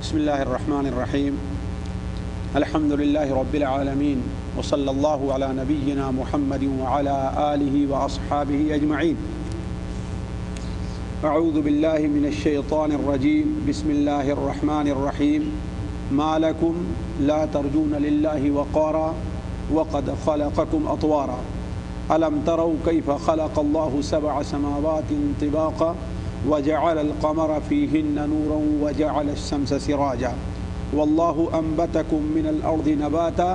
بسم اللہ الرحمن الرحیم الحمد للہ رب العالمین وصلی اللہ علی نبینا محمد وعلی آلہ واصحابہ اجمعین اعوذ باللہ من الشیطان الرجیم بسم اللہ الرحمن الرحیم ما لکم لا ترجون للہ وقارا وقد خلقکم اطوارا الم تروا کیف خلق اللہ سبع سماوات طباقا وجعل القمر فيهن نورا وجعل الشمس سراجا والله أنبتكم من الأرض نباتا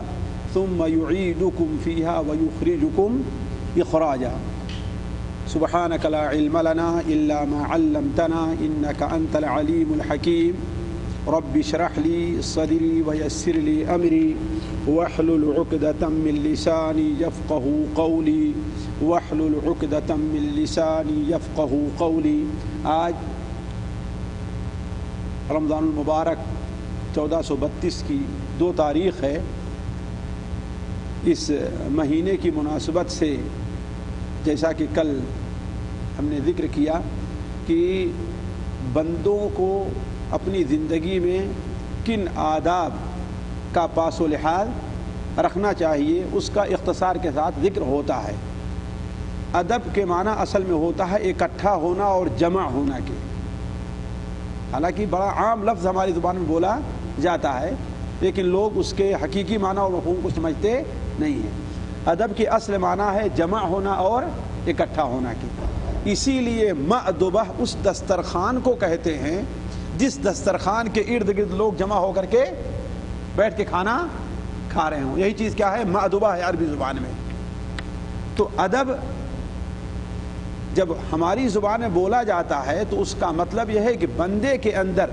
ثم يعيدكم فيها ويخرجكم إخراجا سبحانك لا علم لنا إلا ما علمتنا إنك أنت العليم الحكيم رب اشرح لي صدري ويسر لي أمري واحلل عقدة من لساني يفقهوا قولي واحلل عقدة من لساني يفقهوا قولي. آج رمضان المبارک 1432 کی 2 تاریخ ہے. اس مہینے کی مناسبت سے جیسا کہ کل ہم نے ذکر کیا کہ بندوں کو اپنی زندگی میں کن آداب کا پاس و لحاظ رکھنا چاہیے اس کا اختصار کے ساتھ ذکر ہوتا ہے. ادب کے معنی اصل میں ہوتا ہے اکٹھا ہونا اور جمع ہونا کے. حالانکہ بڑا عام لفظ ہماری زبان میں بولا جاتا ہے لیکن لوگ اس کے حقیقی معنی اور مفہوم کو سمجھتے نہیں ہیں. ادب کی اصل معنی ہے جمع ہونا اور اکٹھا ہونا کی. اسی لیے مأدبہ اس دسترخوان کو کہتے ہیں جس دسترخوان کے ارد گرد لوگ جمع ہو کر کے بیٹھ کے کھانا کھا رہے ہوں. یہی چیز کیا ہے؟ مأدبہ ہے عربی زبان میں. تو ادب جب ہماری زبان میں بولا جاتا ہے تو اس کا مطلب یہ ہے کہ بندے کے اندر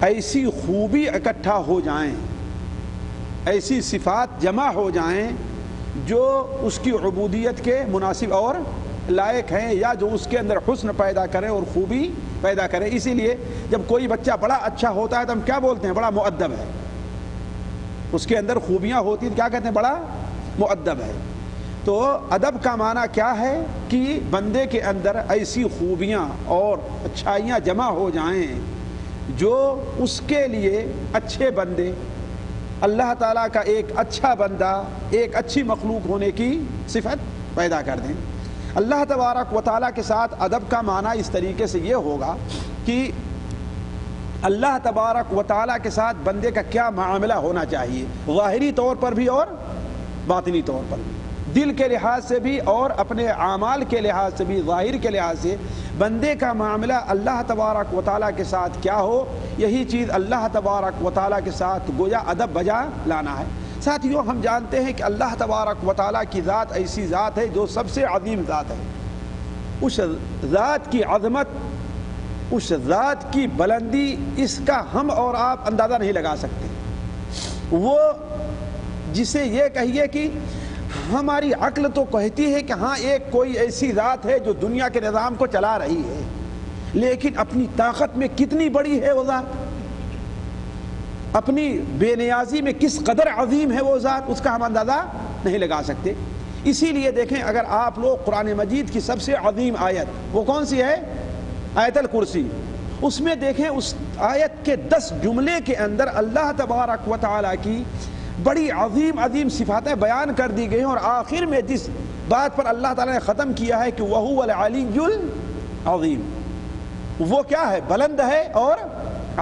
ایسی خوبی اکٹھا ہو جائیں، ایسی صفات جمع ہو جائیں جو اس کی عبودیت کے مناسب اور لائق ہیں یا جو اس کے اندر حسن پیدا کریں اور خوبی پیدا کریں. اسی لیے جب کوئی بچہ بڑا اچھا ہوتا ہے تو ہم کیا بولتے ہیں؟ بڑا مؤدب ہے. اس کے اندر خوبیاں ہوتی ہیں، کیا کہتے ہیں؟ بڑا مؤدب ہے. تو ادب کا معنی کیا ہے کہ بندے کے اندر ایسی خوبیاں اور اچھائیاں جمع ہو جائیں جو اس کے لیے اچھے بندے، اللہ تعالیٰ کا ایک اچھا بندہ، ایک اچھی مخلوق ہونے کی صفت پیدا کر دیں. اللہ تبارک و تعالیٰ کے ساتھ ادب کا معنی اس طریقے سے یہ ہوگا کہ اللہ تبارک و تعالیٰ کے ساتھ بندے کا کیا معاملہ ہونا چاہیے، ظاہری طور پر بھی اور باطنی طور پر بھی، دل کے لحاظ سے بھی اور اپنے اعمال کے لحاظ سے بھی. ظاہر کے لحاظ سے بندے کا معاملہ اللہ تبارک و تعالیٰ کے ساتھ کیا ہو، یہی چیز اللہ تبارک و تعالیٰ کے ساتھ گویا ادب بجا لانا ہے. ساتھیوں، ہم جانتے ہیں کہ اللہ تبارک و تعالیٰ کی ذات ایسی ذات ہے جو سب سے عظیم ذات ہے. اس ذات کی عظمت، اس ذات کی بلندی، اس کا ہم اور آپ اندازہ نہیں لگا سکتے. وہ جسے یہ کہیے کہ ہماری عقل تو کہتی ہے کہ ہاں ایک کوئی ایسی ذات ہے جو دنیا کے نظام کو چلا رہی ہے، لیکن اپنی طاقت میں کتنی بڑی ہے وہ ذات، اپنی بے نیازی میں کس قدر عظیم ہے وہ ذات، اس کا ہم اندازہ نہیں لگا سکتے. اسی لیے دیکھیں، اگر آپ لوگ قرآن مجید کی سب سے عظیم آیت وہ کون سی ہے؟ آیت الکرسی. اس میں دیکھیں اس آیت کے 10 جملے کے اندر اللہ تبارک و تعالیٰ کی بڑی عظیم عظیم صفاتیں بیان کر دی گئی ہیں، اور آخر میں جس بات پر اللہ تعالیٰ نے ختم کیا ہے کہ وَهُوَ الْعَلِيُّ الْعَظِيمُ، وہ کیا ہے؟ بلند ہے اور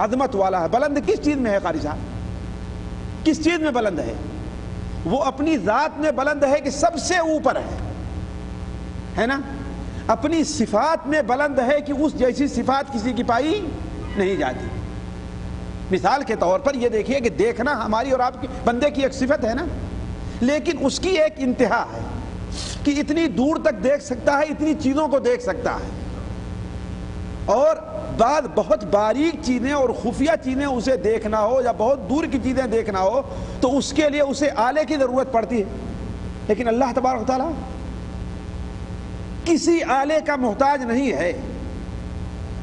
عظمت والا ہے. بلند کس چیز میں ہے قاری صاحب؟ کس چیز میں بلند ہے؟ وہ اپنی ذات میں بلند ہے کہ سب سے اوپر ہے نا؟ اپنی صفات میں بلند ہے کہ اس جیسی صفات کسی کی پائی نہیں جاتی. مثال کے طور پر یہ دیکھیے کہ دیکھنا ہماری اور آپ کی بندے کی ایک صفت ہے نا، لیکن اس کی ایک انتہا ہے کہ اتنی دور تک دیکھ سکتا ہے، اتنی چیزوں کو دیکھ سکتا ہے، اور بعد بہت باریک چیزیں اور خفیہ چیزیں اسے دیکھنا ہو یا بہت دور کی چیزیں دیکھنا ہو تو اس کے لیے اسے آلے کی ضرورت پڑتی ہے. لیکن اللہ تبارک و تعالیٰ کسی آلے کا محتاج نہیں ہے،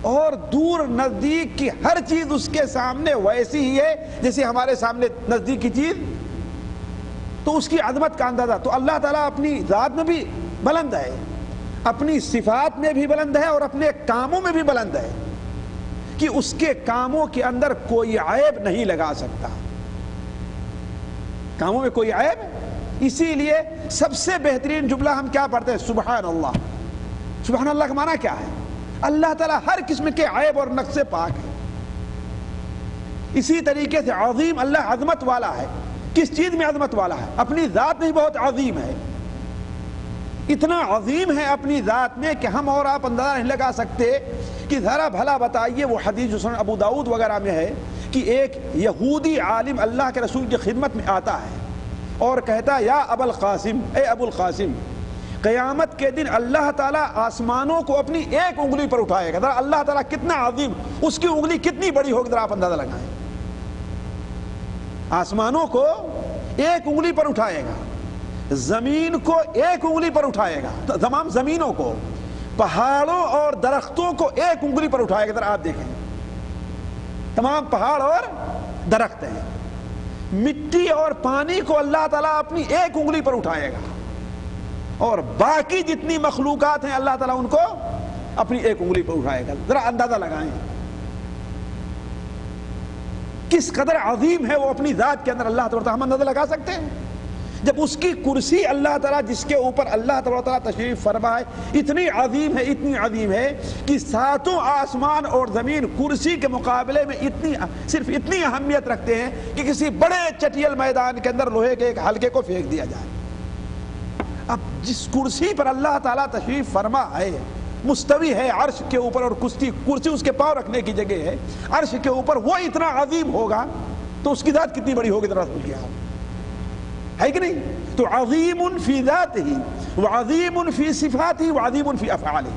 اور دور نزدیک کی ہر چیز اس کے سامنے ویسی ہی ہے جیسے ہمارے سامنے نزدیک کی چیز. تو اس کی عظمت کا اندازہ تو اللہ تعالیٰ اپنی ذات میں بھی بلند ہے، اپنی صفات میں بھی بلند ہے اور اپنے کاموں میں بھی بلند ہے. کہ اس کے کاموں کے اندر کوئی عیب نہیں لگا سکتا، کاموں میں کوئی عیب۔ اسی لیے سب سے بہترین جملہ ہم کیا پڑھتے ہیں؟ سبحان اللہ۔ سبحان اللہ کا معنی کیا ہے؟ اللہ تعالیٰ ہر قسم کے عیب اور نقص سے پاک ہے۔ اسی طریقے سے عظیم، اللہ عظمت والا ہے۔ کس چیز میں عظمت والا ہے؟ اپنی ذات میں بہت عظیم ہے، اتنا عظیم ہے اپنی ذات میں کہ ہم اور آپ اندازہ نہیں لگا سکتے۔ کہ ذرا بھلا بتائیے، وہ حدیث جو سنن ابو داؤد وغیرہ میں ہے کہ ایک یہودی عالم اللہ کے رسول کی خدمت میں آتا ہے اور کہتا ہے یا ابو القاسم، اے ابو القاسم، قیامت کے دن اللہ تعالیٰ آسمانوں کو اپنی ایک انگلی پر اٹھائے گا۔ ذرا اللہ تعالیٰ کتنا عظیم، اس کی انگلی کتنی بڑی ہوگی، ذرا آپ اندازہ لگائیں۔ آسمانوں کو ایک انگلی پر اٹھائے گا، زمین کو ایک انگلی پر اٹھائے گا، تمام زمینوں کو، پہاڑوں اور درختوں کو ایک انگلی پر اٹھائے گا۔ ذرا آپ دیکھیں، تمام پہاڑ اور درخت ہیں، مٹی اور پانی کو اللہ تعالیٰ اپنی ایک انگلی پر اٹھائے گا، اور باقی جتنی مخلوقات ہیں اللہ تعالیٰ ان کو اپنی ایک انگلی پر اٹھائے گا۔ ذرا اندازہ لگائیں کس قدر عظیم ہے وہ اپنی ذات کے اندر اللہ تعالیٰ۔ ہم اندازہ لگا سکتے ہیں جب اس کی کرسی اللہ تعالیٰ، جس کے اوپر اللہ تعالیٰ تشریف فرما ہے، اتنی عظیم ہے، اتنی عظیم ہے کہ ساتوں آسمان اور زمین کرسی کے مقابلے میں صرف اتنی اہمیت رکھتے ہیں کہ کسی بڑے چٹیل میدان کے اندر لوہے کے ایک حلقے کو پھینک دیا جائے۔ اب جس کرسی پر اللہ تعالیٰ تشریف فرما ہے، مستوی ہے عرش کے اوپر، اور کرسی اس کے پاؤں رکھنے کی جگہ ہے عرش کے اوپر، وہ اتنا عظیم ہوگا تو اس کی ذات کتنی بڑی ہوگی، ذرا سوچیے آپ، ہے کہ نہیں؟ تو عظیم فی ذاتہ وعظیم فی صفاتہ وعظیم فی افعالہ۔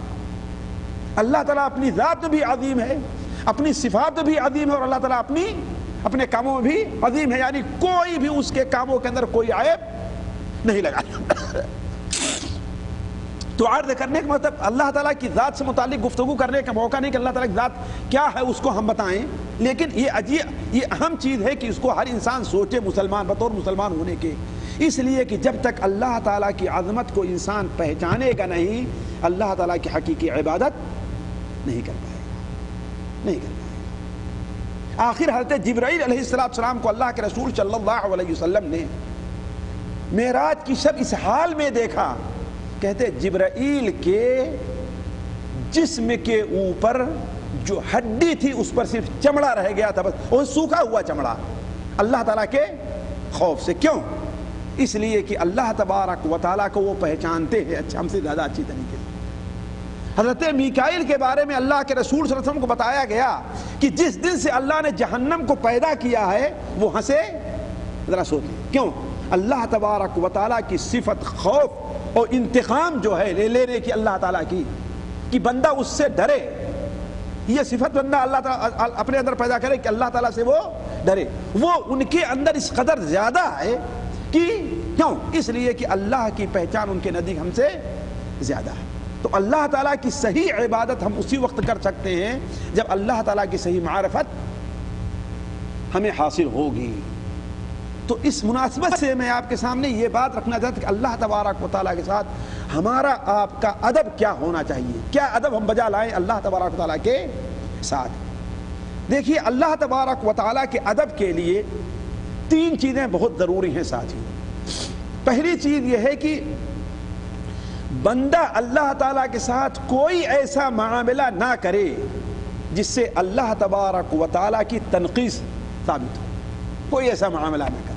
اللہ تعالیٰ اپنی ذات میں بھی عظیم ہے، اپنی صفات میں بھی عظیم ہے، اور اللہ تعالیٰ اپنے کاموں میں بھی عظیم ہے، یعنی کوئی بھی اس کے کاموں کے اندر کوئی عیب نہیں لگا۔ تو عرض کرنے کا مطلب اللہ تعالیٰ کی ذات سے متعلق گفتگو کرنے کا موقع نہیں کہ اللہ تعالیٰ کی ذات کیا ہے اس کو ہم بتائیں، لیکن یہ اہم چیز ہے کہ اس کو ہر انسان سوچے مسلمان، بطور مسلمان ہونے کے، اس لیے کہ جب تک اللہ تعالیٰ کی عظمت کو انسان پہچانے گا نہیں، اللہ تعالیٰ کی حقیقی عبادت نہیں کر پائے گا، نہیں کر پائے گا۔ آخر حضرت جبرائیل علیہ السلام کو اللہ کے رسول صلی اللہ علیہ وسلم نے معراج کی شب اس حال میں دیکھا، کہتے جبرائیل کے جسم کے اوپر جو ہڈی تھی اس پر صرف چمڑا رہ گیا تھا، بس وہ سوکھا ہوا چمڑا، اللہ تعالیٰ کے خوف سے۔ کیوں؟ اس لیے کہ اللہ تبارک و تعالیٰ کو وہ پہچانتے ہیں اچھا، ہم سے زیادہ اچھی طریقے سے۔ حضرت میکائیل کے بارے میں اللہ کے رسول صلی اللہ علیہ وسلم کو بتایا گیا کہ جس دن سے اللہ نے جہنم کو پیدا کیا ہے وہ ہنسے، ذرا سوچیں کیوں؟ اللہ تبارک و تعالیٰ کی صفت خوف اور انتقام جو ہے لینے کی اللہ تعالیٰ کی، کہ بندہ اس سے ڈرے، یہ صفت بندہ اللہ تعالیٰ اپنے اندر پیدا کرے کہ اللہ تعالیٰ سے وہ ڈرے، وہ ان کے اندر اس قدر زیادہ ہے کہ کیوں؟ اس لیے کہ اللہ کی پہچان ان کے نزدیک ہم سے زیادہ ہے۔ تو اللہ تعالیٰ کی صحیح عبادت ہم اسی وقت کر سکتے ہیں جب اللہ تعالیٰ کی صحیح معرفت ہمیں حاصل ہوگی۔ تو اس مناسبت سے میں آپ کے سامنے یہ بات رکھنا چاہتا ہوں کہ اللہ تبارک و تعالیٰ کے ساتھ ہمارا آپ کا ادب کیا ہونا چاہیے، کیا ادب ہم بجا لائیں اللہ تبارک و تعالیٰ کے ساتھ۔ دیکھیے اللہ تبارک و تعالیٰ کے ادب کے لیے تین چیزیں بہت ضروری ہیں ساتھیوں۔ پہلی چیز یہ ہے کہ بندہ اللہ تعالیٰ کے ساتھ کوئی ایسا معاملہ نہ کرے جس سے اللہ تبارک و تعالیٰ کی تنقیص ثابت ہو، کوئی ایسا معاملہ نہ کرے۔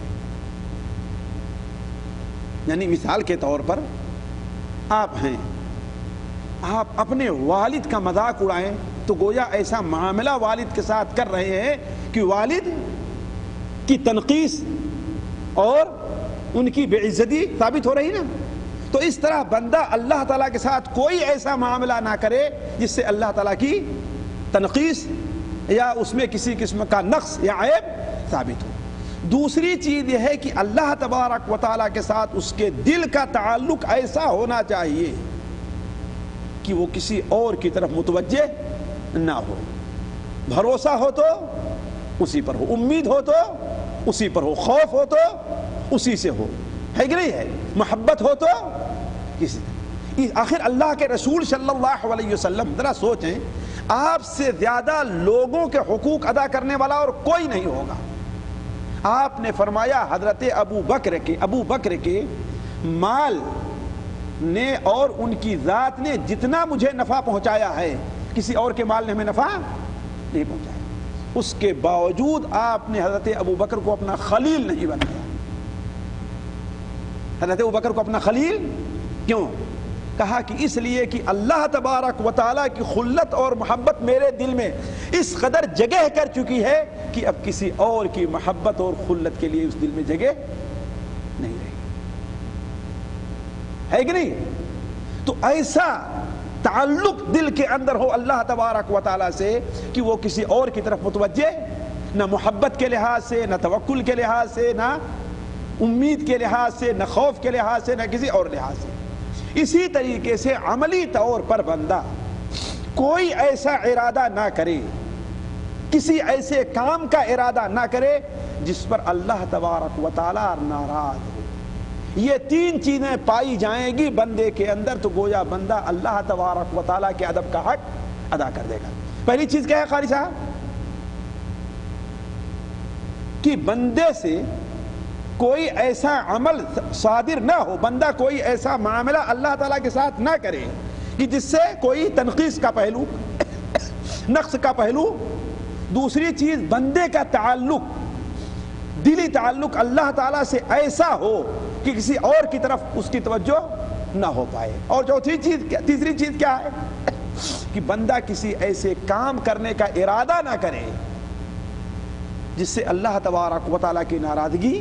یعنی مثال کے طور پر آپ ہیں، آپ اپنے والد کا مذاق اڑائیں تو گویا ایسا معاملہ والد کے ساتھ کر رہے ہیں کہ والد کی تنقیص اور ان کی بے عزتی ثابت ہو رہی نا۔ تو اس طرح بندہ اللہ تعالیٰ کے ساتھ کوئی ایسا معاملہ نہ کرے جس سے اللہ تعالیٰ کی تنقیص یا اس میں کسی قسم کا نقص یا عیب ثابت ہو۔ دوسری چیز یہ ہے کہ اللہ تبارک و تعالیٰ کے ساتھ اس کے دل کا تعلق ایسا ہونا چاہیے کہ وہ کسی اور کی طرف متوجہ نہ ہو، بھروسہ ہو تو اسی پر ہو، امید ہو تو اسی پر ہو، خوف ہو تو اسی سے ہو، ہے کہ نہیں ہے؟ محبت ہو تو کسی طرح۔ آخر اللہ کے رسول صلی اللہ علیہ وسلم ذرا سوچیں، آپ سے زیادہ لوگوں کے حقوق ادا کرنے والا اور کوئی نہیں ہوگا. آپ نے فرمایا حضرت ابو بکر کے مال نے اور ان کی ذات نے جتنا مجھے نفع پہنچایا ہے کسی اور کے مال نے ہمیں نفع نہیں پہنچایا. اس کے باوجود آپ نے حضرت ابو بکر کو اپنا خلیل نہیں بنایا. حضرت ابو بکر کو اپنا خلیل کیوں کہا؟ کہ اس لیے کہ اللہ تبارک و تعالیٰ کی خلت اور محبت میرے دل میں اس قدر جگہ کر چکی ہے کہ اب کسی اور کی محبت اور خلت کے لیے اس دل میں جگہ نہیں رہی ہے کہ نہیں؟ تو ایسا تعلق دل کے اندر ہو اللہ تبارک و تعالیٰ سے کہ وہ کسی اور کی طرف متوجہ نہ محبت کے لحاظ سے، نہ توکل کے لحاظ سے، نہ امید کے لحاظ سے، نہ خوف کے لحاظ سے، نہ کسی اور لحاظ سے. اسی طریقے سے عملی طور پر بندہ کوئی ایسا ارادہ نہ کرے، کسی ایسے کام کا ارادہ نہ کرے جس پر اللہ تبارک و تعالیٰ ناراض ہو. یہ تین چیزیں پائی جائیں گی بندے کے اندر تو گویا بندہ اللہ تبارک و تعالیٰ کے ادب کا حق ادا کر دے گا. پہلی چیز کیا ہے قاری صاحب؟ کہ بندے سے کوئی ایسا عمل صادر نہ ہو، بندہ کوئی ایسا معاملہ اللہ تعالیٰ کے ساتھ نہ کرے کہ جس سے کوئی تنقیص کا پہلو، نقص کا پہلو. دوسری چیز بندے کا تعلق، دلی تعلق اللہ تعالیٰ سے ایسا ہو کہ کسی اور کی طرف اس کی توجہ نہ ہو پائے. اور تیسری چیز کیا ہے؟ کہ بندہ کسی ایسے کام کرنے کا ارادہ نہ کرے جس سے اللہ تبارک و تعالیٰ کی ناراضگی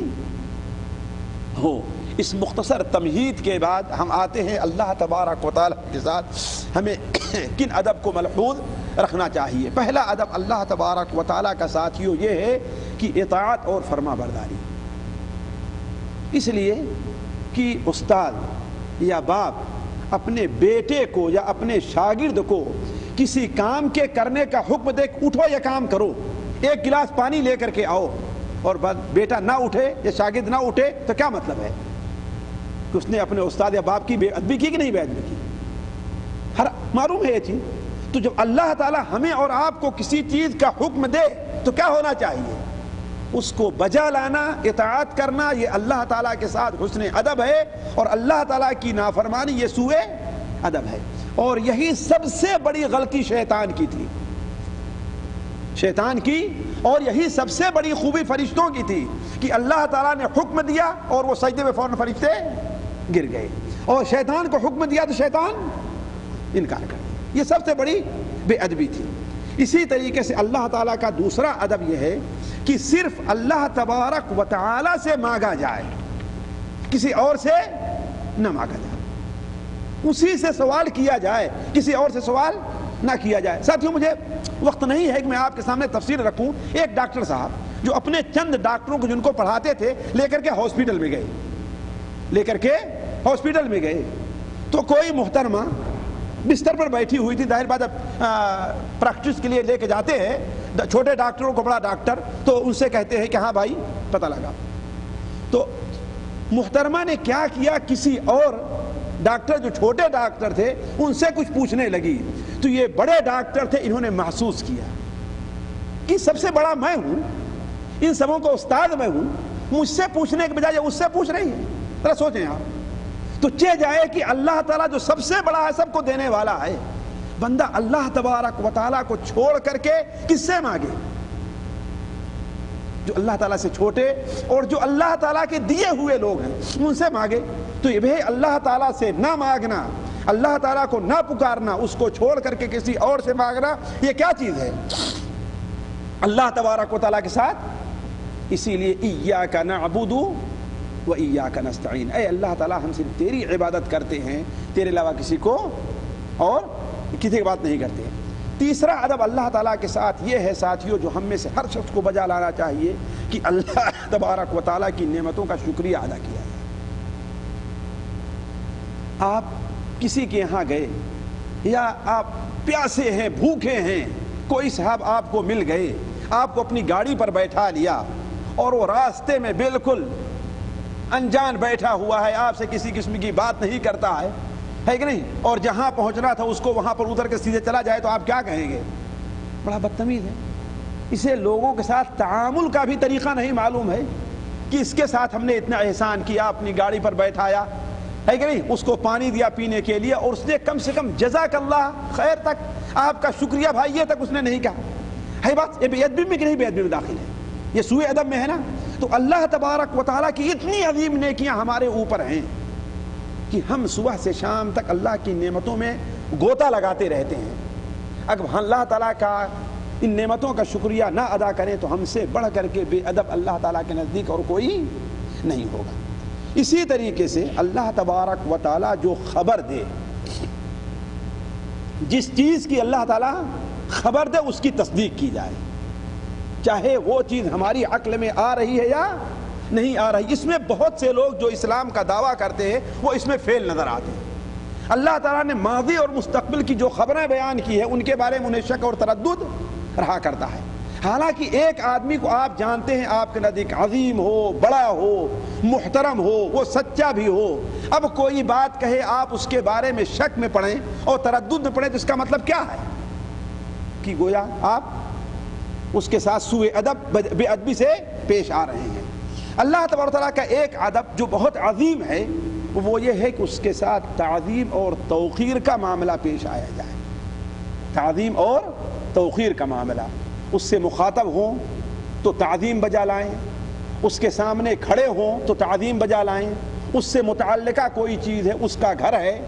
ہو. اس مختصر تمہید کے بعد ہم آتے ہیں اللہ تبارک و تعالیٰ کے ساتھ ہمیں کن ادب کو ملحوظ رکھنا چاہیے. پہلا ادب اللہ تبارک و تعالیٰ کا ساتھیوں یہ ہے کہ اطاعت اور فرما برداری. اس لیے کہ استاد یا باپ اپنے بیٹے کو یا اپنے شاگرد کو کسی کام کے کرنے کا حکم دے، اٹھو یہ کام کرو، ایک گلاس پانی لے کر کے آؤ، اور بیٹا نہ اٹھے یا شاگرد نہ اٹھے تو کیا مطلب ہے؟ کہ اس نے اپنے استاد یا باپ کی بے ادبی کی کہ نہیں بے ادبی کی؟ ہر معلوم ہے یہ چیز. تو جب اللہ تعالیٰ ہمیں اور آپ کو کسی چیز کا حکم دے تو کیا ہونا چاہیے؟ اس کو بجا لانا، اطاعت کرنا. یہ اللہ تعالیٰ کے ساتھ حسن ادب ہے، اور اللہ تعالیٰ کی نافرمانی یہ سوء ادب ہے. اور یہی سب سے بڑی غلطی شیطان کی تھی، شیطان کی، اور یہی سب سے بڑی خوبی فرشتوں کی تھی کہ اللہ تعالیٰ نے حکم دیا اور وہ سجدے میں فوراً فرشتے گر گئے، اور شیطان کو حکم دیا تو شیطان انکار کر دیا. یہ سب سے بڑی بے ادبی تھی. اسی طریقے سے اللہ تعالیٰ کا دوسرا ادب یہ ہے کہ صرف اللہ تبارک و تعالیٰ سے مانگا جائے، کسی اور سے نہ مانگا جائے، اسی سے سوال کیا جائے، کسی اور سے سوال نہ کیا جائے. ساتھیوں مجھے وقت نہیں ہے کہ میں آپ کے سامنے تفصیل رکھوں. ایک ڈاکٹر صاحب جو اپنے چند ڈاکٹروں کو جن کو پڑھاتے تھے لے کر کے ہاسپٹل میں گئے، تو کوئی محترمہ بستر پر بیٹھی ہوئی تھی. ظاہر بات پریکٹس کے لیے لے کے جاتے ہیں چھوٹے ڈاکٹروں کو بڑا ڈاکٹر، تو ان سے کہتے ہیں کہ ہاں بھائی پتہ لگا. تو محترمہ نے کیا کیا، کسی اور ڈاکٹر جو چھوٹے ڈاکٹر تھے ان سے کچھ پوچھنے لگی. تو یہ بڑے ڈاکٹر تھے، انہوں نے محسوس کیا کہ سب سے بڑا میں ہوں، ان سبوں کو استاد میں ہوں، مجھ سے پوچھنے کے بجائے اس سے پوچھ رہی ہے. ذرا سوچیں آپ. تو چہ جائے کہ اللہ تعالیٰ جو سب سے بڑا ہے، سب کو دینے والا ہے، بندہ اللہ تبارک و تعالیٰ کو چھوڑ کر کے کس سے مانگے؟ جو اللہ تعالیٰ سے چھوٹے اور جو اللہ تعالیٰ کے دیے ہوئے لوگ ہیں ان سے مانگے. تو یہ بھی اللہ تعالیٰ سے نہ مانگنا، اللہ تعالیٰ کو نہ پکارنا، اس کو چھوڑ کر کے کسی اور سے مانگنا، یہ کیا چیز ہے اللہ تبارک و تعالیٰ کے ساتھ؟ اسی لیے ایاک نعبد و ایاک نستعین، اے اللہ تعالیٰ ہم صرف تیری عبادت کرتے ہیں، تیرے علاوہ کسی کو اور کسی کی بات نہیں کرتے. تیسرا ادب اللہ تعالیٰ کے ساتھ یہ ہے ساتھیوں، جو ہم میں سے ہر شخص کو بجا لانا چاہیے کہ اللہ تبارک و تعالیٰ کی نعمتوں کا شکریہ ادا کیا جائے. آپ کسی کے یہاں گئے یا آپ پیاسے ہیں، بھوکے ہیں، کوئی صاحب آپ کو مل گئے، آپ کو اپنی گاڑی پر بیٹھا لیا اور وہ راستے میں بالکل انجان بیٹھا ہوا ہے، آپ سے کسی قسم کی بات نہیں کرتا ہے، ہے کہ نہیں, اور جہاں پہنچنا تھا اس کو وہاں پر اتر کے سیدھے چلا جائے تو آپ کیا کہیں گے؟ بڑا بدتمیز ہے. اسے لوگوں کے ساتھ تعامل کا بھی طریقہ نہیں معلوم ہے کہ اس کے ساتھ ہم نے اتنا احسان کیا، اپنی گاڑی پر بیٹھایا، ہے کہ نہیں، اس کو پانی دیا پینے کے لیے، اور اس نے کم سے کم جزاک اللہ خیر تک، آپ کا شکریہ بھائی، یہ تک اس نے نہیں کہا. ہے بات یہ بے ادبی میں کہ نہیں بے ادبی میں داخل ہے؟ یہ سوء ادب میں ہے نا. تو اللہ تبارک و تعالیٰ کی اتنی عظیم نیکیاں ہمارے اوپر ہیں کہ ہم صبح سے شام تک اللہ کی نعمتوں میں گوتا لگاتے رہتے ہیں. اگر اللہ تعالیٰ کا ان نعمتوں کا شکریہ نہ ادا کریں تو ہم سے بڑھ کر کے بے ادب اللہ تعالیٰ کے نزدیک اور کوئی نہیں ہوگا. اسی طریقے سے اللہ تبارک و تعالیٰ جو خبر دے، جس چیز کی اللہ تعالیٰ خبر دے اس کی تصدیق کی جائے، چاہے وہ چیز ہماری عقل میں آ رہی ہے یا نہیں آ رہی. اس میں بہت سے لوگ جو اسلام کا دعویٰ کرتے ہیں وہ اس میں فیل نظر آتے ہیں. اللہ تعالیٰ نے ماضی اور مستقبل کی جو خبریں بیان کی ہے ان کے بارے میں انہیں شک اور تردد رہا کرتا ہے. حالانکہ ایک آدمی کو آپ جانتے ہیں آپ کے نزدیک عظیم ہو، بڑا ہو، محترم ہو، وہ سچا بھی ہو، اب کوئی بات کہے آپ اس کے بارے میں شک میں پڑیں اور تردد میں پڑیں تو اس کا مطلب کیا ہے کہ گویا آپ اس کے ساتھ سوء ادب، بے ادبی سے پیش آ رہے ہیں. اللہ تبارک و تعالیٰ کا ایک ادب جو بہت عظیم ہے وہ یہ ہے کہ اس کے ساتھ تعظیم اور توقیر کا معاملہ پیش آیا جائے. تعظیم اور توقیر کا معاملہ، اس سے مخاطب ہوں تو تعظیم بجا لائیں، اس کے سامنے کھڑے ہوں تو تعظیم بجا لائیں، اس سے متعلقہ کوئی چیز ہے، اس کا گھر ہے،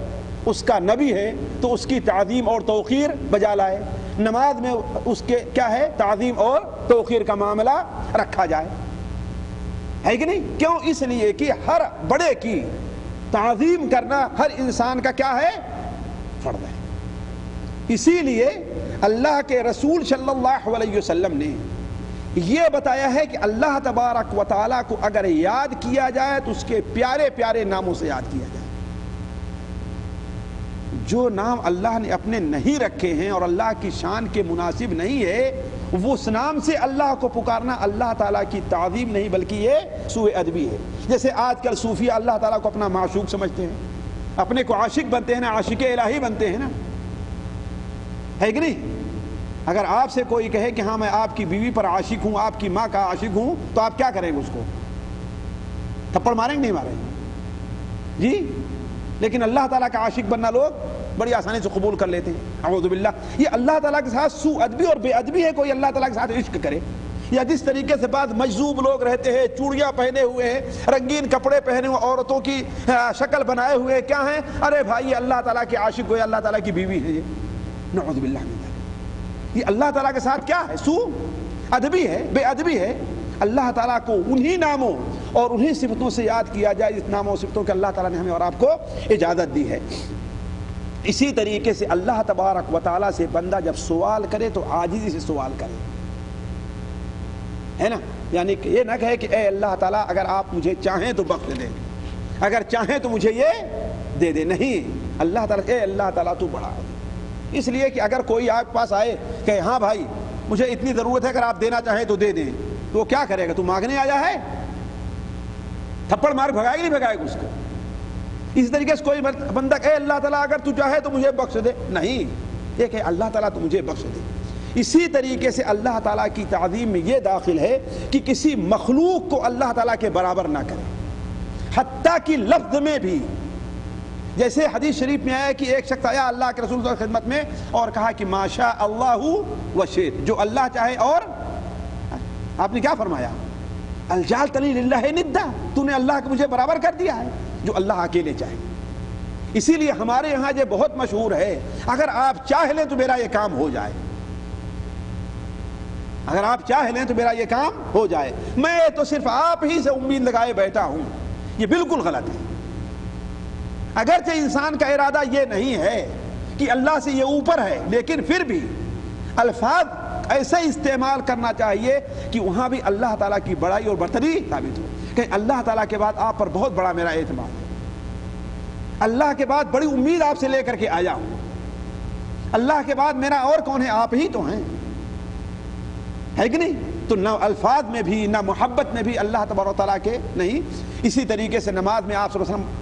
اس کا نبی ہے تو اس کی تعظیم اور توقیر بجا لائے. نماز میں اس کے کیا ہے؟ تعظیم اور توقیر کا معاملہ رکھا جائے، ہے کہ نہیں؟ کیوں؟ اس لیے کہ ہر بڑے کی تعظیم کرنا ہر انسان کا کیا ہے؟ فرض ہے. اسی لیے اللہ کے رسول صلی اللہ علیہ وسلم نے یہ بتایا ہے کہ اللہ تبارک و تعالیٰ کو اگر یاد کیا جائے تو اس کے پیارے پیارے ناموں سے یاد کیا جائے. جو نام اللہ نے اپنے نہیں رکھے ہیں اور اللہ کی شان کے مناسب نہیں ہے، وہ اس نام سے اللہ کو پکارنا اللہ تعالیٰ کی تعظیم نہیں بلکہ یہ سوء ادبی ہے. جیسے آج کل صوفیہ اللہ تعالیٰ کو اپنا معشوق سمجھتے ہیں، اپنے کو عاشق بنتے ہیں نا، عاشق الہی بنتے ہیں نا، ہے کہ نہیں؟ اگر آپ سے کوئی کہے کہ ہاں میں آپ کی بیوی پر عاشق ہوں، آپ کی ماں کا عاشق ہوں، تو آپ کیا کریں گے؟ اس کو تھپڑ ماریں گے نہیں ماریں گے؟ جی. لیکن اللہ تعالیٰ کا عاشق بننا لوگ بڑی آسانی سے قبول کر لیتے ہیں. اعوذ باللہ. یہ اللہ تعالیٰ کے ساتھ سوء ادبی اور بے ادبی ہے کوئی اللہ تعالیٰ کے ساتھ عشق کرے. یا جس طریقے سے بعض مجذوب لوگ رہتے ہیں، چوڑیاں پہنے ہوئے ہیں، رنگین کپڑے پہنے ہوئے، عورتوں کی شکل بنائے ہوئے، کیا ہیں؟ ارے بھائی یہ اللہ تعالیٰ کے عاشق ہو، اللہ تعالیٰ کی بیوی ہے. یہ نعوذ باللہ من ذلک. یہ اللہ تعالیٰ کے ساتھ کیا ہے؟ سوء ادبی ہے، بے ادبی ہے. اللہ تعالیٰ کو انہی ناموں اور انہی صفتوں سے یاد کیا جائے جس ناموں اور صفتوں کے اللہ تعالیٰ نے ہمیں اور آپ کو اجازت دی ہے. اسی طریقے سے اللہ تبارک و تعالیٰ سے بندہ جب سوال کرے تو عاجزی سے سوال کرے، ہے نا. یعنی کہ یہ نہ کہے کہ اے اللہ تعالیٰ اگر آپ مجھے چاہیں تو بخش دیں، اگر چاہیں تو مجھے یہ دے دے. نہیں، اللہ تعالیٰ اے اللہ تعالیٰ تو بڑا ہے. اس لیے کہ اگر کوئی آپ کے پاس آئے کہ ہاں بھائی مجھے اتنی ضرورت ہے، اگر آپ دینا چاہیں تو دے دیں، تو وہ کیا کرے گا؟ تو مانگنے آیا ہے، تھپڑ مار بھگائے گا نہیں بھگائے گا اس کو. اس طریقے سے کوئی بندہ اے اللہ تعالیٰ اگر تو چاہے تو مجھے بخش دے، نہیں، یہ کہ اللہ تعالیٰ تو مجھے بخش دے. اسی طریقے سے اللہ تعالیٰ کی تعظیم میں یہ داخل ہے کہ کسی مخلوق کو اللہ تعالیٰ کے برابر نہ کرے، حتیٰ کہ لفظ میں بھی. جیسے حدیث شریف میں آیا کہ ایک شخص آیا اللہ کے رسول کی خدمت میں اور کہا کہ ما شاء اللہ و شئت، جو اللہ چاہے. اور آپ نے کیا فرمایا؟ الجعلتنی للہ ندا، تو نے اللہ کو مجھے برابر کر دیا ہے، جو اللہ اکیلے چاہے. اسی لیے ہمارے یہاں یہ بہت مشہور ہے، اگر آپ چاہ لیں تو میرا یہ کام ہو جائے، اگر آپ چاہ لیں تو میرا یہ کام ہو جائے، میں تو صرف آپ ہی سے امید لگائے بیٹھا ہوں. یہ بالکل غلط ہے. اگرچہ انسان کا ارادہ یہ نہیں ہے کہ اللہ سے یہ اوپر ہے، لیکن پھر بھی الفاظ ایسے استعمال کرنا چاہیے کہ وہاں بھی اللہ تعالیٰ کی بڑائی اور برتری ثابت ہو کہ اللہ تعالیٰ کے بعد آپ پر بہت بڑا میرا اعتماد ہے، اللہ کے بعد بڑی امید آپ سے لے کر کے آیا ہوں، اللہ کے بعد میرا اور کون ہے؟ آپ ہی تو ہیں، ہے کہ نہیں؟ تو نہ الفاظ میں بھی نہ محبت میں بھی اللہ تبارک و تعالیٰ کے نہیں. اسی طریقے سے نماز میں آپ صلی اللہ علیہ وسلم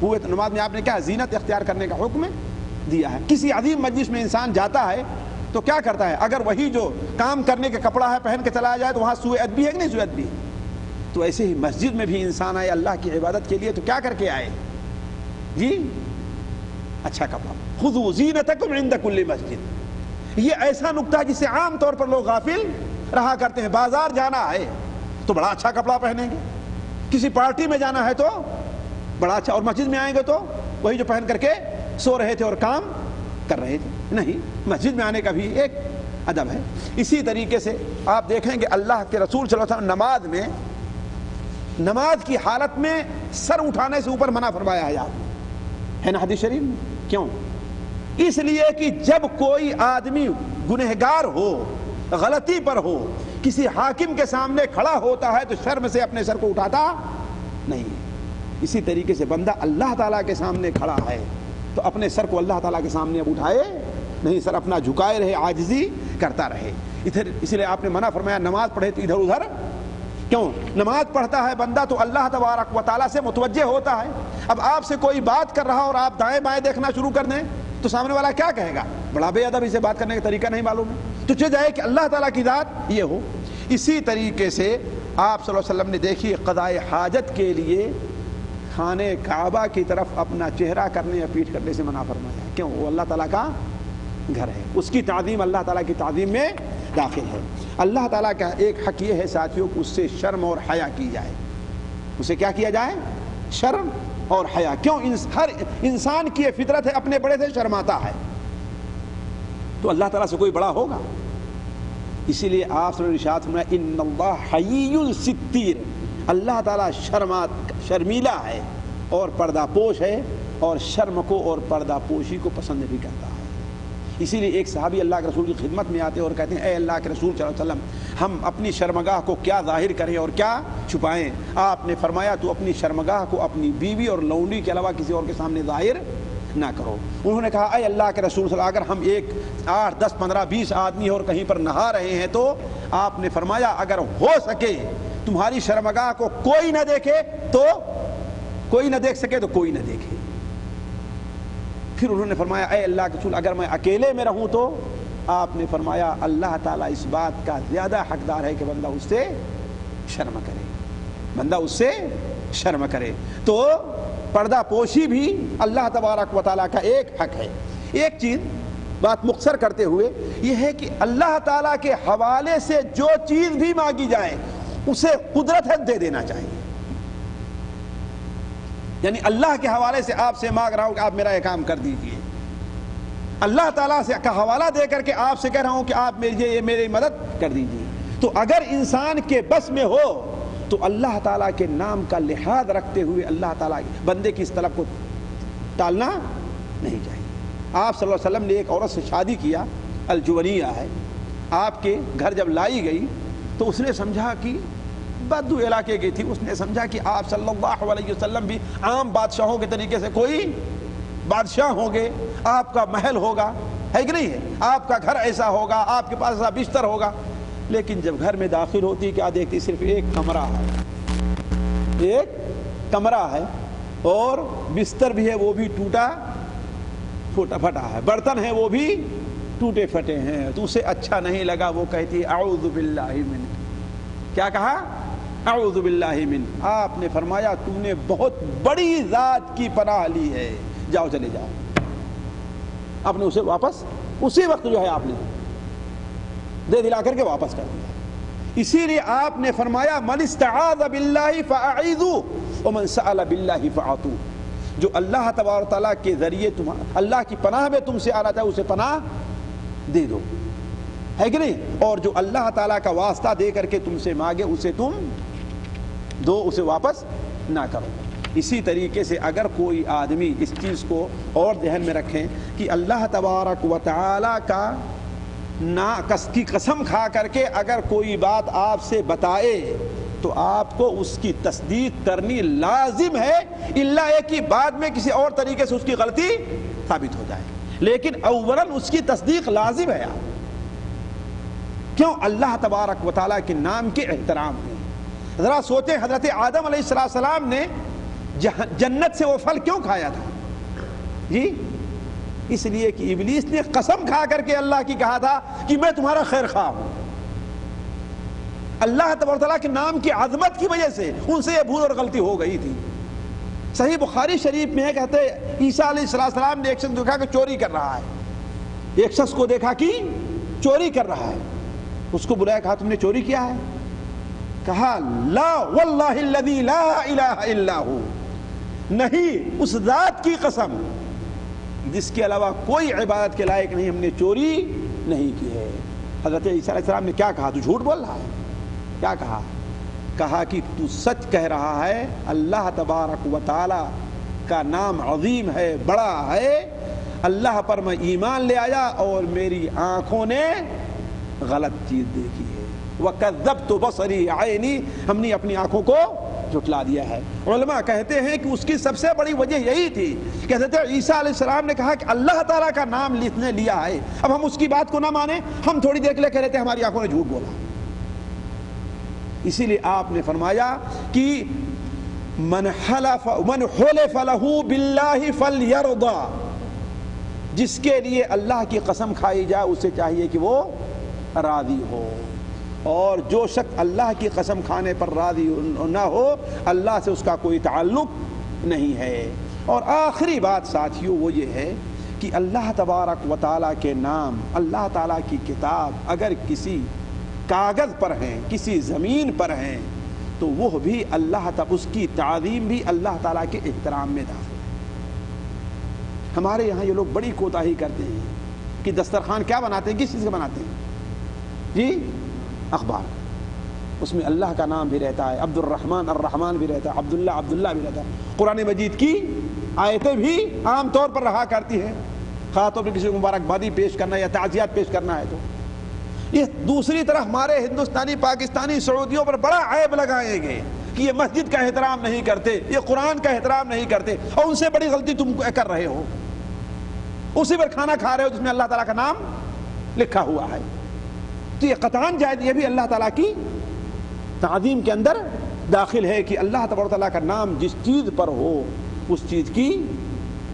ہوئے تو نماز میں آپ نے کیا زینت اختیار کرنے کا حکم دیا ہے. کسی عظیم مجلس میں انسان جاتا ہے تو کیا کرتا ہے؟ اگر وہی جو کام کرنے کا کپڑا ہے پہن کے چلا جائے تو وہاں سوء ادبی ہے کہ نہیں سوء ادبی؟ تو ایسے ہی مسجد میں بھی انسان آئے اللہ کی عبادت کے لیے تو کیا کر کے آئے جی؟ اچھا کپڑا. خذوا زینتکم عند کل مسجد. یہ ایسا نکتہ ہے جس سے عام طور پر لوگ غافل رہا کرتے ہیں. بازار جانا ہے تو بڑا اچھا کپڑا پہنیں گے, کسی پارٹی میں جانا ہے تو بڑا اچھا, اور مسجد میں آئیں گے تو وہی جو پہن کر کے سو رہے تھے اور کام کر رہے تھے. نہیں, مسجد میں آنے کا بھی ایک ادب ہے. اسی طریقے سے آپ دیکھیں کہ اللہ کے رسول صلی اللہ علیہ وسلم نماز کی حالت میں سر اٹھانے سے اوپر منع فرمایا ہے نا حدیث شریف میں. کیوں؟ اس لیے کہ جب کوئی آدمی گنہگار ہو, غلطی پر ہو, کسی حاکم کے سامنے کھڑا ہوتا ہے تو شرم سے اپنے سر کو اٹھاتا نہیں. اسی طریقے سے بندہ اللہ تعالیٰ کے سامنے کھڑا ہے تو اپنے سر کو اللہ تعالیٰ کے سامنے اب اٹھائے نہیں, سر اپنا جھکائے رہے, عاجزی کرتا رہے. اس لیے آپ نے منع فرمایا نماز پڑھے تو ادھر ادھر. کیوں؟ نماز پڑھتا ہے بندہ تو اللہ تبارک و تعالیٰ سے متوجہ ہوتا ہے. اب آپ سے کوئی بات کر رہا اور آپ دائیں بائیں دیکھنا شروع کر دیں تو سامنے والا کیا کہے گا؟ بڑا بے ادب, اسے بات کرنے کا طریقہ نہیں معلوم ہے. تو چل جائے کہ اللہ تعالیٰ کی ذات یہ ہو. اسی طریقے سے آپ صلی اللہ علیہ وسلم نے دیکھیے قضائے حاجت کے لیے خانہ کعبہ کی طرف اپنا چہرہ کرنے یا پیٹھ کرنے سے منع فرمایا. کیوں؟ وہ اللہ تعالیٰ کا گھر ہے, اس کی تعظیم اللہ تعالیٰ کی تعظیم میں داخل ہے. اللہ تعالیٰ کا ایک حق یہ ہے ساتھیوں کہ اس سے شرم اور حیا کی جائے. اسے کیا کیا جائے؟ شرم اور حیا. کیوں؟ ہر انسان کی یہ فطرت ہے اپنے بڑے سے شرماتا ہے, تو اللہ تعالیٰ سے کوئی بڑا ہوگا؟ اسی لیے آپ نے ارشاد فرمایا ان اللہ حیی ستیر, اللہ تعالیٰ شرمیلا ہے اور پردہ پوش ہے, اور شرم کو اور پردہ پوشی کو پسند بھی کرتا ہے. اسی لیے ایک صحابی اللہ کے رسول کی خدمت میں آتے اور کہتے ہیں اے اللہ کے رسول صلی اللہ علیہ وسلم, ہم اپنی شرمگاہ کو کیا ظاہر کریں اور کیا چھپائیں؟ آپ نے فرمایا تو اپنی شرمگاہ کو اپنی بیوی اور لونڈی کے علاوہ کسی اور کے سامنے ظاہر نہ کرو. انہوں نے کہا اے اللہ کے رسول صلی اللہ علیہ وسلم, اگر ہم ایک 8 10 15 20 آدمی اور کہیں پر نہا رہے ہیں تو آپ نے فرمایا اگر ہو سکے تمہاری شرمگاہ کو کوئی نہ دیکھے تو کوئی نہ دیکھ سکے تو کوئی نہ دیکھے. پھر انہوں نے فرمایا اے اللہ کے رسول اگر میں اکیلے میں رہوں تو آپ نے فرمایا اللہ تعالیٰ اس بات کا زیادہ حقدار ہے کہ بندہ اس سے شرم کرے, بندہ اس سے شرم کرے. تو پردہ پوشی بھی اللہ تبارک و تعالیٰ کا ایک حق ہے. ایک چیز بات مختصر کرتے ہوئے یہ ہے کہ اللہ تعالیٰ کے حوالے سے جو چیز بھی مانگی جائے اسے قدرت ہے دے دینا چاہیے. یعنی اللہ کے حوالے سے آپ سے مانگ رہا ہوں کہ آپ میرا یہ کام کر دیجئے, اللہ تعالیٰ سے کا حوالہ دے کر کے آپ سے کہہ رہا ہوں کہ آپ میری مدد کر دیجئے. تو اگر انسان کے بس میں ہو تو اللہ تعالیٰ کے نام کا لحاظ رکھتے ہوئے اللہ تعالیٰ بندے کی اس طلب کو ٹالنا نہیں چاہیے. آپ صلی اللہ علیہ وسلم نے ایک عورت سے شادی کیا, الجونیہ ہے, آپ کے گھر جب لائی گئی تو اس نے سمجھا کہ بدو علاقے کی تھی, اس نے سمجھا کہ آپ صلی اللہ علیہ وسلم بھی عام بادشاہوں کے طریقے سے کوئی بادشاہ ہوں گے, آپ کا محل ہوگا, ہے کہ نہیں ہے, آپ کا گھر ایسا ہوگا, آپ کے پاس ایسا بستر ہوگا. لیکن جب گھر میں داخل ہوتی کیا دیکھتی؟ صرف ایک کمرہ ہے, ایک کمرہ ہے, اور بستر بھی ہے وہ بھی ٹوٹا پھٹا ہے, برتن ہیں وہ بھی ٹوٹے پھٹے ہیں. تو اسے اچھا نہیں لگا, وہ کہتی اعوذ باللہ من. کیا کہا؟ اعوذ باللہ من. آپ نے فرمایا تم نے بہت بڑی ذات کی پناہ لی ہے, جاؤ چلے جاؤ. آپ نے اسے واپس اسی وقت جو ہے آپ نے دے دلا کر کے واپس کر دیا. اسی لیے آپ نے فرمایا من استعاذ باللہ فاعیذوا ومن سأل باللہ فاعطوا. جو اللہ تبارک تعالیٰ کے ذریعے اللہ کی پناہ میں تم سے آنا چاہے اسے پناہ دے دو, ہے کہ نہیں, اور جو اللہ تعالیٰ کا واسطہ دے کر کے تم سے مانگے اسے تم دو, اسے واپس نہ کرو. اسی طریقے سے اگر کوئی آدمی اس چیز کو اور ذہن میں رکھیں کہ اللہ تبارک و تعالیٰ کی قسم کھا کر کے اگر کوئی بات آپ سے بتائے تو آپ کو اس کی تصدیق کرنی لازم ہے, الا ہے کہ بعد میں کسی اور طریقے سے اس کی غلطی ثابت ہو جائے. لیکن اولاً اس کی تصدیق لازم ہے. کیوں؟ اللہ تبارک و تعالیٰ کے نام کے احترام میں. ذرا سوچیں, حضرت آدم علیہ السلام نے جنت سے وہ پھل کیوں کھایا تھا؟ جی اس لیے کہ ابلیس نے قسم کھا کر کے اللہ کی کہا تھا کہ میں تمہارا خیر خواہ ہوں. اللہ تبارک تعالیٰ کے نام کی عظمت کی وجہ سے ان سے یہ بھول اور غلطی ہو گئی تھی. صحیح بخاری شریف میں ہے، کہتے عیسیٰ علیہ السلام نے ایک شخص دیکھا کہ چوری کر رہا ہے، ایک شخص کو دیکھا کہ چوری کر رہا ہے. اس کو بلایا، کہا تم نے چوری کیا ہے؟ کہا لا واللہ الذی لا الہ الا ہو، نہیں اس ذات کی قسم جس کے علاوہ کوئی عبادت کے لائق نہیں، ہم نے چوری نہیں کی ہے. حضرت عیسیٰ علیہ السلام نے کیا کہا؟ تو جھوٹ بول رہا ہے. کیا کہا؟ کہا کہ تو سچ کہہ رہا ہے، اللہ تبارک و تعالی کا نام عظیم ہے، بڑا ہے، اللہ پر میں ایمان لے آیا اور میری آنکھوں نے غلط چیز دیکھی ہے. وَكَذَّبْتُ بَصَرِي عَيْنِي، ہم نے اپنی آنکھوں کو جھٹلا دیا ہے. علماء کہتے ہیں کہ اس کی سب سے بڑی وجہ یہی تھی کہ حضرت عیسیٰ علیہ السلام نے کہا کہ اللہ تعالیٰ کا نام نے لیا ہے، اب ہم اس کی بات کو نہ مانیں، ہم تھوڑی دیر کے لیے کہہ رہے تھے ہماری آنکھوں نے جھوٹ بولا. اسی لیے آپ نے فرمایا کہ من حلف له باللہ فلیرضى، جس کے لیے اللہ کی قسم کھائی جائے اسے چاہیے کہ وہ راضی ہو، اور جو شخص اللہ کی قسم کھانے پر راضی نہ ہو اللہ سے اس کا کوئی تعلق نہیں ہے. اور آخری بات ساتھیوں وہ یہ ہے کہ اللہ تبارک و تعالیٰ کے نام، اللہ تعالیٰ کی کتاب اگر کسی کاغذ پر ہیں، کسی زمین پر ہیں، تو وہ بھی اللہ تب اس کی تعظیم بھی اللہ تعالیٰ کے احترام میں داخل ہے. ہمارے یہاں یہ لوگ بڑی کوتاہی کرتے ہیں کہ دسترخوان کیا بناتے ہیں؟ کس چیز کا بناتے ہیں؟ جی اخبار، اس میں اللہ کا نام بھی رہتا ہے، عبد الرحمن الرحمن بھی رہتا ہے، عبداللہ بھی رہتا ہے. قرآن مجید کی آیتیں بھی عام طور پر رہا کرتی ہیں، خاص طور پر کسی کو مبارکبادی پیش کرنا یا تعزیت پیش کرنا ہے تو. یہ دوسری طرف ہمارے ہندوستانی، پاکستانی، سعودیوں پر بڑا عیب لگائیں گے کہ یہ مسجد کا احترام نہیں کرتے، یہ قرآن کا احترام نہیں کرتے، اور ان سے بڑی غلطی تم کر رہے ہو. اسی پر کھانا کھا رہے ہو جس میں اللہ تعالیٰ کا نام لکھا ہوا ہے. تو یہ قطعاً جائز، یہ بھی اللہ تعالیٰ کی تعظیم کے اندر داخل ہے کہ اللہ تبارک تعالیٰ کا نام جس چیز پر ہو اس چیز کی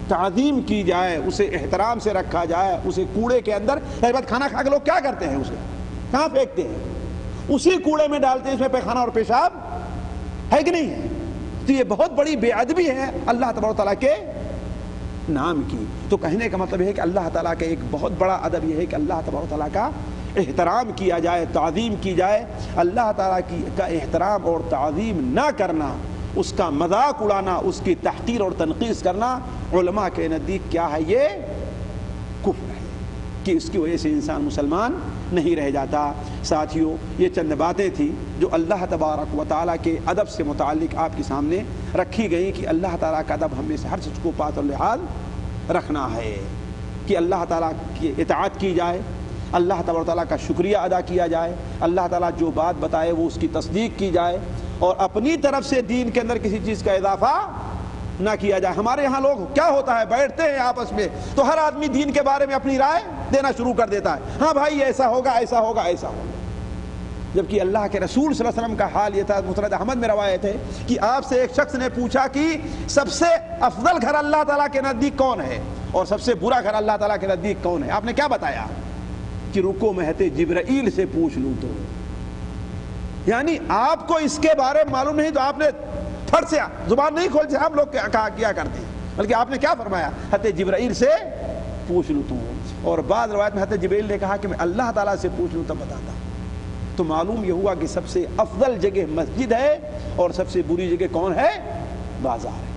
تعظیم کی جائے، اسے احترام سے رکھا جائے. اسے کوڑے کے اندر، کھانا کھا کے لوگ کیا کرتے ہیں؟ اسے کہاں پھینکتے ہیں؟ اسی کوڑے میں ڈالتے ہیں، اس میں پیخانہ اور پیشاب ہے کہ نہیں ہے؟ تو یہ بہت بڑی بے ادبی ہے اللہ تبارک تعالیٰ کے نام کی. تو کہنے کا مطلب ہے کہ اللہ تعالیٰ کا ایک بہت بڑا ادب یہ ہے کہ اللہ تبارک تعالیٰ کا احترام کیا جائے، تعظیم کی جائے. اللہ تعالیٰ کا احترام اور تعظیم نہ کرنا، اس کا مذاق اڑانا، اس کی تحقیر اور تنقیص کرنا، علماء کے نزدیک کیا ہے؟ یہ کفر ہے کہ اس کی وجہ سے انسان مسلمان نہیں رہ جاتا. ساتھیوں یہ چند باتیں تھیں جو اللہ تبارک و تعالیٰ کے ادب سے متعلق آپ کے سامنے رکھی گئی کہ اللہ تعالیٰ کا ادب ہمیں سے ہر چیز کو پاس اور لحاظ رکھنا ہے، کہ اللہ تعالیٰ کی اطاعت کی جائے، اللہ تبارک تعالیٰ کا شکریہ ادا کیا جائے، اللہ تعالیٰ جو بات بتائے وہ اس کی تصدیق کی جائے، اور اپنی طرف سے دین کے اندر کسی چیز کا اضافہ نہ کیا جائے. ہمارے یہاں لوگ کیا ہوتا ہے، بیٹھتے ہیں آپس میں تو ہر آدمی دین کے بارے میں اپنی رائے دینا شروع کر دیتا ہے. ہاں بھائی ایسا ہوگا، ایسا ہوگا، ایسا ہوگا. جبکہ اللہ کے رسول صلی اللہ علیہ وسلم کا حال یہ تھا، مسند احمد میں روایت ہے کہ آپ سے ایک شخص نے پوچھا کہ سب سے افضل گھر اللہ تعالیٰ کے نزدیک کون ہے اور سب سے برا گھر اللہ تعالیٰ کے نزدیک کون ہے؟ آپ نے کیا بتایا کہ رکو مہتے جبرائیل سے پوچھ لوں تو. یعنی آپ کو اس کے بارے میں معلوم نہیں تو آپ نے تھڑ سے زبان نہیں کھولتے. ہم لوگ کیا کرتے ہیں، بلکہ آپ نے کیا فرمایا؟ حضرت جبرائیل سے پوچھ لوں تو. اور بعض روایت میں حضرت جبرائیل نے کہا کہ میں اللہ تعالیٰ سے پوچھ لوں تب بتاتا. تو معلوم یہ ہوا کہ سب سے افضل جگہ مسجد ہے اور سب سے بری جگہ کون ہے؟ بازار ہے.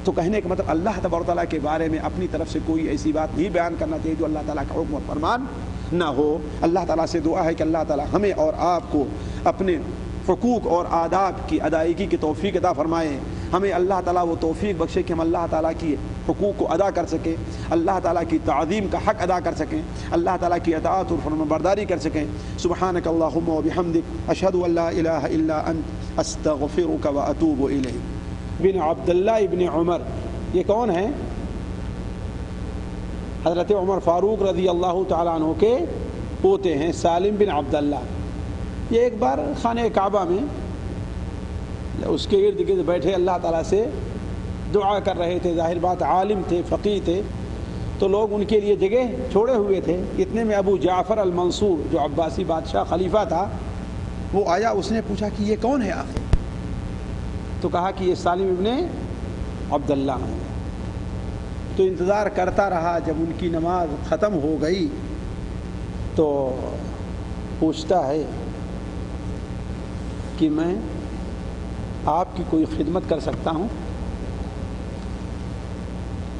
تو کہنے کا مطلب اللہ تبارک تعالیٰ کے بارے میں اپنی طرف سے کوئی ایسی بات نہیں بیان کرنا چاہیے جو اللہ تعالیٰ کا حکم اور فرمان نہ ہو. اللہ تعالیٰ سے دعا ہے کہ اللہ تعالیٰ ہمیں اور آپ کو اپنے حقوق اور آداب کی ادائیگی کی توفیق عطا فرمائے. ہمیں اللہ تعالیٰ وہ توفیق بخشے کہ ہم اللہ تعالیٰ کی حقوق کو ادا کر سکیں، اللہ تعالیٰ کی تعظیم کا حق ادا کر سکیں، اللہ تعالیٰ کی اطاعت اور فرمانبرداری کر سکیں. سبحانک اللہم و بحمدک، اشہد ان لا الہ الا انت، استغفرک و اتوب الیک. بن عبداللہ ابن عمر، یہ کون ہیں؟ حضرت عمر فاروق رضی اللہ تعالیٰ عنہ کے پوتے ہیں، سالم بن عبداللہ. یہ ایک بار خانہ کعبہ میں اس کے ارد گرد بیٹھے اللہ تعالیٰ سے دعا کر رہے تھے. ظاہر بات عالم تھے, فقیہ تھے, تو لوگ ان کے لیے جگہ چھوڑے ہوئے تھے. اتنے میں ابو جعفر المنصور جو عباسی بادشاہ خلیفہ تھا وہ آیا. اس نے پوچھا کہ یہ کون ہے آخر؟ تو کہا کہ یہ سالم ابن عبداللہ ہے. تو انتظار کرتا رہا. جب ان کی نماز ختم ہو گئی تو پوچھتا ہے کہ میں آپ کی کوئی خدمت کر سکتا ہوں؟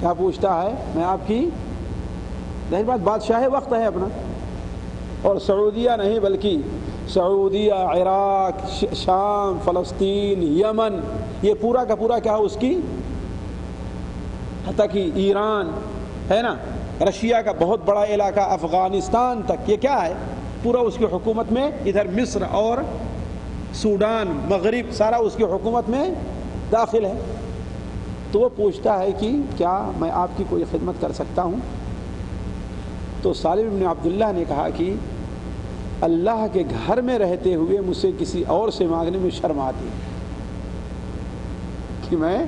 کیا پوچھتا ہے؟ میں آپ کی, ظاہر بات بادشاہ وقت ہے اپنا, اور سعودیہ نہیں بلکہ سعودیہ, عراق, شام, فلسطین, یمن, یہ پورا کا پورا کیا ہے اس کی, حتیٰ کہ ایران ہے نا, رشیا کا بہت بڑا علاقہ, افغانستان تک, یہ کیا ہے پورا اس کی حکومت میں. ادھر مصر اور سوڈان, مغرب, سارا اس کی حکومت میں داخل ہے. تو وہ پوچھتا ہے کہ کیا میں آپ کی کوئی خدمت کر سکتا ہوں؟ تو سالم بن عبداللہ نے کہا کہ اللہ کے گھر میں رہتے ہوئے مجھ سے کسی اور سے مانگنے میں شرم آتی ہے کہ میں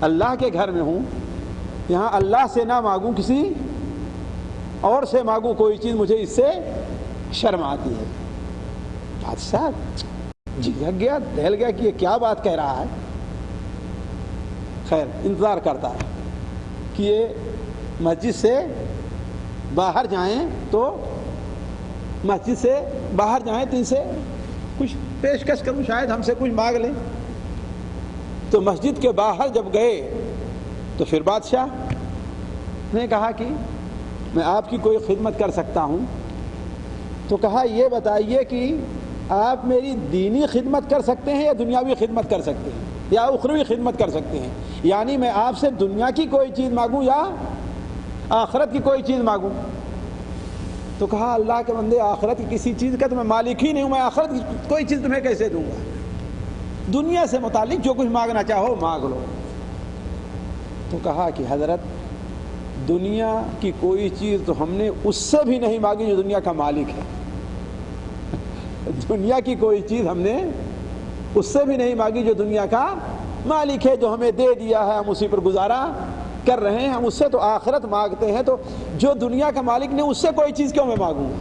اللہ کے گھر میں ہوں, یہاں اللہ سے نہ مانگوں, کسی اور سے مانگوں کوئی چیز, مجھے اس سے شرم آتی ہے. بادشاہ جھجک گیا, دہل گیا کہ یہ کیا بات کہہ رہا ہے. خیر انتظار کرتا ہے کہ یہ مسجد سے باہر جائیں تو ان سے کچھ پیشکش کروں, شاید ہم سے کچھ مانگ لیں. تو مسجد کے باہر جب گئے تو پھر بادشاہ نے کہا کہ میں آپ کی کوئی خدمت کر سکتا ہوں. تو کہا یہ بتائیے کہ آپ میری دینی خدمت کر سکتے ہیں یا دنیاوی خدمت کر سکتے ہیں یا اخروی خدمت کر سکتے ہیں, یعنی میں آپ سے دنیا کی کوئی چیز مانگوں یا آخرت کی کوئی چیز مانگوں؟ تو کہا اللہ کے بندے, آخرت کی کسی چیز کا تو میں مالک ہی نہیں ہوں, میں آخرت کی کوئی چیز تمہیں کیسے دوں گا؟ دنیا سے متعلق جو کچھ مانگنا چاہو مانگ لو. تو کہا کہ حضرت دنیا کی کوئی چیز تو ہم نے اس سے بھی نہیں مانگی جو دنیا کا مالک ہے. دنیا کی کوئی چیز ہم نے اس سے بھی نہیں مانگی جو دنیا کا مالک ہے, جو ہمیں دے دیا ہے ہم اسی پر گزارا کر رہے ہیں. ہم اس سے تو آخرت مانگتے ہیں, تو جو دنیا کا مالک نے اس سے کوئی چیز کیوں میں مانگوں گا؟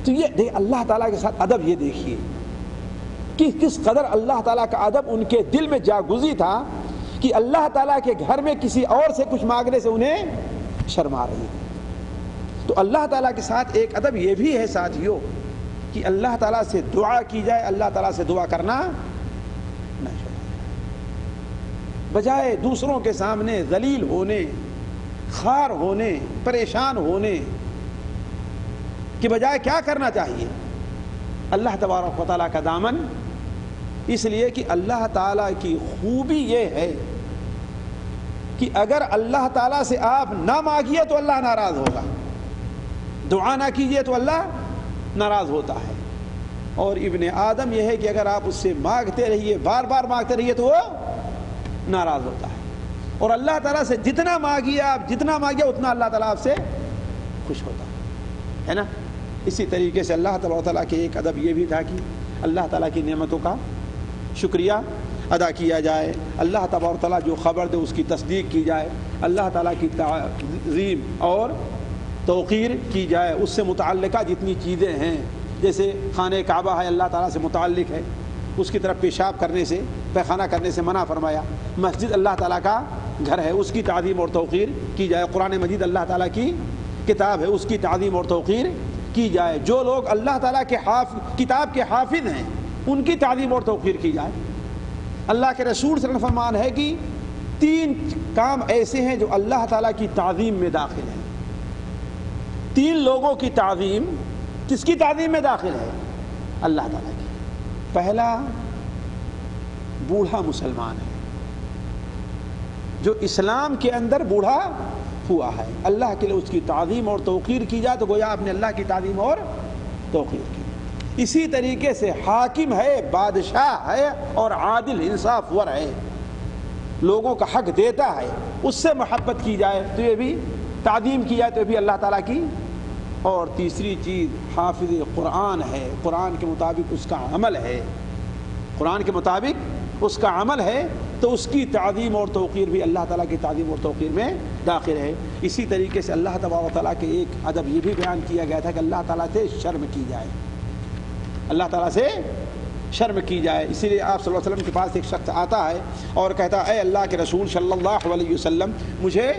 تو یہ دیکھ اللہ تعالیٰ کے ساتھ ادب, یہ دیکھیے کہ کس قدر اللہ تعالیٰ کا ادب ان کے دل میں جاگزی تھا کہ اللہ تعالیٰ کے گھر میں کسی اور سے کچھ مانگنے سے انہیں شرم آ رہی ہے. تو اللہ تعالیٰ کے ساتھ ایک ادب یہ بھی ہے ساتھیوں کہ اللہ تعالیٰ سے دعا کی جائے, اللہ تعالیٰ سے دعا کرنا نہ بجائے دوسروں کے سامنے ذلیل ہونے, خوار ہونے, پریشان ہونے کی بجائے کیا کرنا چاہیے؟ اللہ تبارک و تعالیٰ کا دامن, اس لیے کہ اللہ تعالیٰ کی خوبی یہ ہے کہ اگر اللہ تعالیٰ سے آپ نہ مانگیے تو اللہ ناراض ہوگا, دعا نہ کیجیے تو اللہ ناراض ہوتا ہے. اور ابن آدم یہ ہے کہ اگر آپ اس سے مانگتے رہیے, بار بار مانگتے رہیے, تو وہ ناراض ہوتا ہے. اور اللہ تعالیٰ سے جتنا مانگیے آپ, جتنا مانگیے اتنا اللہ تعالیٰ آپ سے خوش ہوتا ہے نا. اسی طریقے سے اللہ تبارک و تعالیٰ کے ایک ادب یہ بھی تھا کہ اللہ تعالیٰ کی نعمتوں کا شکریہ ادا کیا جائے, اللہ تبارک و تعالیٰ جو خبر دے اس کی تصدیق کی جائے, اللہ تعالیٰ کی تعظیم اور توقیر کی جائے. اس سے متعلقہ جتنی چیزیں ہیں, جیسے خانہ کعبہ ہے اللہ تعالیٰ سے متعلق ہے, اس کی طرف پیشاب کرنے سے, پیخانہ کرنے سے منع فرمایا. مسجد اللہ تعالیٰ کا گھر ہے, اس کی تعظیم اور توقیر کی جائے. قرآن مجید اللہ تعالیٰ کی کتاب ہے, اس کی تعظیم اور توقیر کی جائے. جو لوگ اللہ تعالیٰ کے کتاب کے حافظ ہیں ان کی تعظیم اور توقیر کی جائے. اللہ کے رسول صلی اللہ علیہ وسلم فرمان ہے کہ 3 کام ایسے ہیں جو اللہ تعالیٰ کی تعظیم میں داخل ہیں. 3 لوگوں کی تعظیم کس کی تعظیم میں داخل ہے؟ اللہ تعالیٰ کی. پہلا, بوڑھا مسلمان ہے جو اسلام کے اندر بوڑھا ہوا ہے, اللہ کے لیے اس کی تعظیم اور توقیر کی جائے تو گویا آپ نے اللہ کی تعظیم اور توقیر کی. اسی طریقے سے حاکم ہے, بادشاہ ہے اور عادل انصاف ور ہے, لوگوں کا حق دیتا ہے, اس سے محبت کی جائے تو یہ بھی تعظیم کی جائے تو یہ بھی اللہ تعالیٰ کی. اور تیسری چیز حافظ قرآن ہے, قرآن کے مطابق اس کا عمل ہے, قرآن کے مطابق اس کا عمل ہے تو اس کی تعظیم اور توقیر بھی اللہ تعالیٰ کی تعظیم اور توقیر میں داخل ہے۔ اسی طریقے سے اللہ تبارک و تعالیٰ کے ایک ادب یہ بھی بیان کیا گیا تھا کہ اللہ تعالیٰ سے شرم کی جائے، اللہ تعالیٰ سے شرم کی جائے۔ اسی لیے آپ صلی اللہ علیہ وسلم کے پاس ایک شخص آتا ہے اور کہتا ہے اے اللہ کے رسول صلی اللہ علیہ وسلم مجھے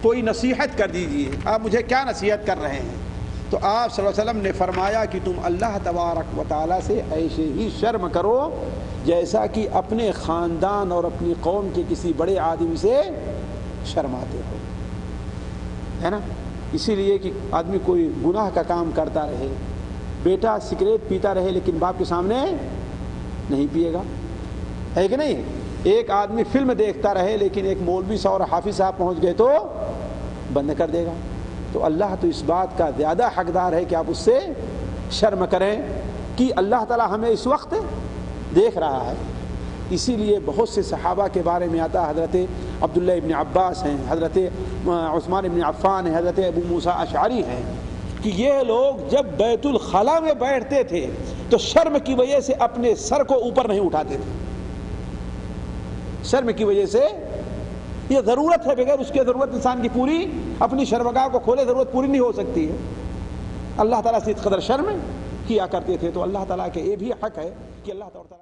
کوئی نصیحت کر دیجئے، آپ مجھے کیا نصیحت کر رہے ہیں؟ تو آپ صلی اللہ علیہ وسلم نے فرمایا کہ تم اللہ تبارک و تعالیٰ سے ایسے ہی شرم کرو جیسا کہ اپنے خاندان اور اپنی قوم کے کسی بڑے آدمی سے شرماتے ہو، ہے نا؟ اسی لیے کہ آدمی کوئی گناہ کا کام کرتا رہے، بیٹا سگریٹ پیتا رہے لیکن باپ کے سامنے نہیں پیے گا، ہے کہ نہیں؟ ایک آدمی فلم دیکھتا رہے لیکن ایک مولوی صاحب اور حافظ صاحب پہنچ گئے تو بند کر دے گا۔ تو اللہ تو اس بات کا زیادہ حقدار ہے کہ آپ اس سے شرم کریں کہ اللہ تعالیٰ ہمیں اس وقت دیکھ رہا ہے۔ اسی لیے بہت سے صحابہ کے بارے میں آتا، حضرت عبداللہ ابن عباس ہیں، حضرت عثمان ابن عفان ہیں، حضرت ابو موسیٰ اشعری ہیں، کہ یہ لوگ جب بیت الخلاء میں بیٹھتے تھے تو شرم کی وجہ سے اپنے سر کو اوپر نہیں اٹھاتے تھے، شرم کی وجہ سے۔ یہ ضرورت ہے، بغیر اس کے ضرورت انسان کی پوری اپنی شرمگاہ کو کھولے ضرورت پوری نہیں ہو سکتی ہے۔ اللہ تعالیٰ سے اس قدر شرم کیا کرتے تھے، تو اللہ تعالیٰ کے یہ بھی حق ہے کہ اللہ تعالیٰ